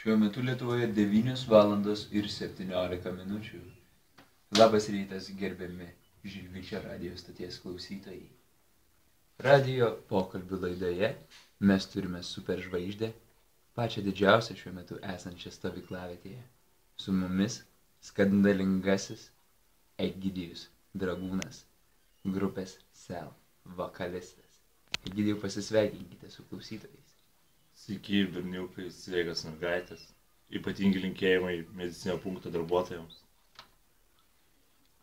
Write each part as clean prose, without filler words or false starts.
Šiuo metu Lietuvoje 9 valandos ir 17 minučių. Labas rytas, gerbiami Žilvičio radijo stoties klausytojai. Radijo pokalbių laidoje mes turime superžvaigždę, pačią didžiausią šiuo metu esančią stovyklavietėje. Su mumis skandalingasis Egidijus Dragūnas, grupės Sel vokalistas. Egidijau, pasisveikinkite su klausytojais. Sveiki, berniukai, sveikas mergaitės, ypatingi linkėjimai medicinio punkto darbuotojams.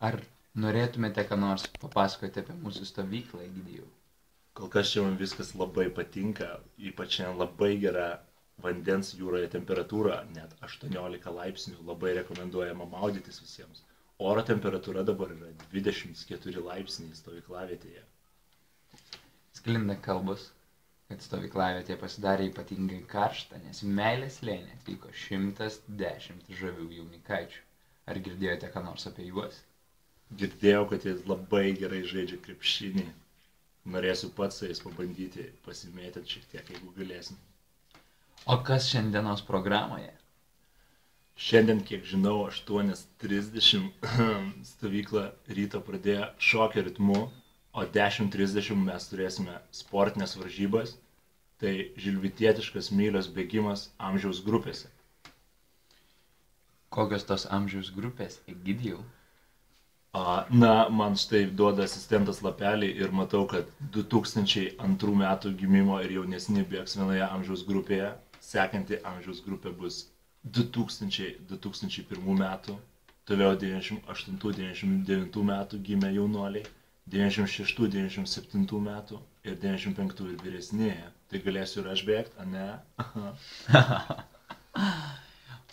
Ar norėtumėte ką nors papasakoti apie mūsų stovyklą, Egidijau? Kol kas čia man viskas labai patinka, ypač šiandien labai gera vandens jūroje temperatūra, net 18 laipsnių, labai rekomenduojama maudytis visiems. Oro temperatūra dabar yra 24 laipsniai stovyklavietėje. Sklinda kalbos, kad stovyklavietė pasidarė ypatingai karšta, nes į Meilės slėnį atvyko 110 žavių jaunikaičių. Ar girdėjote ką nors apie juos? Girdėjau, kad jie labai gerai žaidžia krepšinį. Norėsiu pats su jais pabandyti pasimėtyti šiek tiek, jeigu galėsim. O kas šiandienos programoje? Šiandien, kiek žinau, 8:30 stovykla ryto pradėjo šokio ritmu, o 10:30 mes turėsime sportinės varžybas, tai žilvitietiškas mylios bėgimas amžiaus grupėse. Kokios tos amžiaus grupės, Egidijau? Na, man štai duoda asistentas lapelį ir matau, kad 2002 metų gimimo ir jaunesni bėgs vienoje amžiaus grupėje, sekanti amžiaus grupė bus 2000-2001 metų, toliau 98-99 metų gimę jaunuoliai, 96-97 metų ir 95 ir vyresnėje. Tai galėsiu ir aš bėgti, a ne?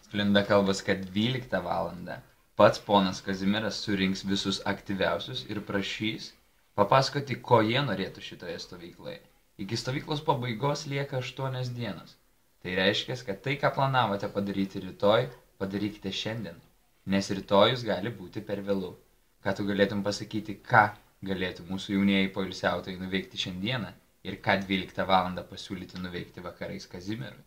Sklinda kalbas, kad 12 valandą pats ponas Kazimieras surinks visus aktyviausius ir prašys papasakoti, ko jie norėtų šitoje stovykloje. Iki stovyklos pabaigos lieka 8 dienos. Tai reiškia, kad tai, ką planavote padaryti rytoj, padarykite šiandien, nes rytojus gali būti per vėlu. Ką tu galėtum pasakyti, ką galėtų mūsų jaunieji poilsiautojai nuveikti šiandieną ir ką 12 valandą pasiūlyti nuveikti vakarais Kazimierui?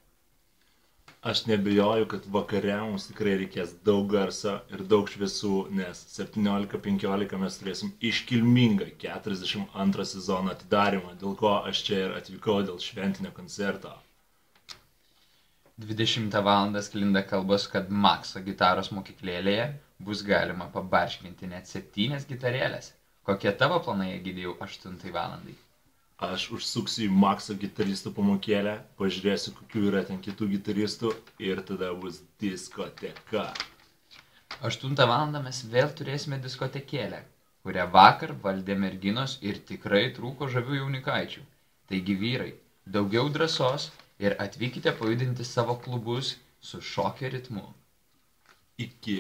Aš nebejoju, kad vakare mums tikrai reikės daug garso ir daug šviesų, nes 17:15 mes turėsim iškilmingą 42 sezono atidarymą, dėl ko aš čia ir atvykau dėl šventinio koncerto. 20 valandą sklinda kalbos, kad Makso gitaros mokyklėlėje bus galima pabarškinti net 7 gitarėlės. Kokie tavo planai, Egidijau, 8 valandai? Aš užsuksiu į Makso gitaristų pamokėlę, pažiūrėsiu, kokių yra ten kitų gitaristų ir tada bus diskoteka. 8 valandą mes vėl turėsime diskotekėlę, kurią vakar valdė merginos ir tikrai trūko žavių jaunikaičių. Taigi vyrai, daugiau drąsos ir atvykite pajudinti savo klubus su šokio ritmu. Iki.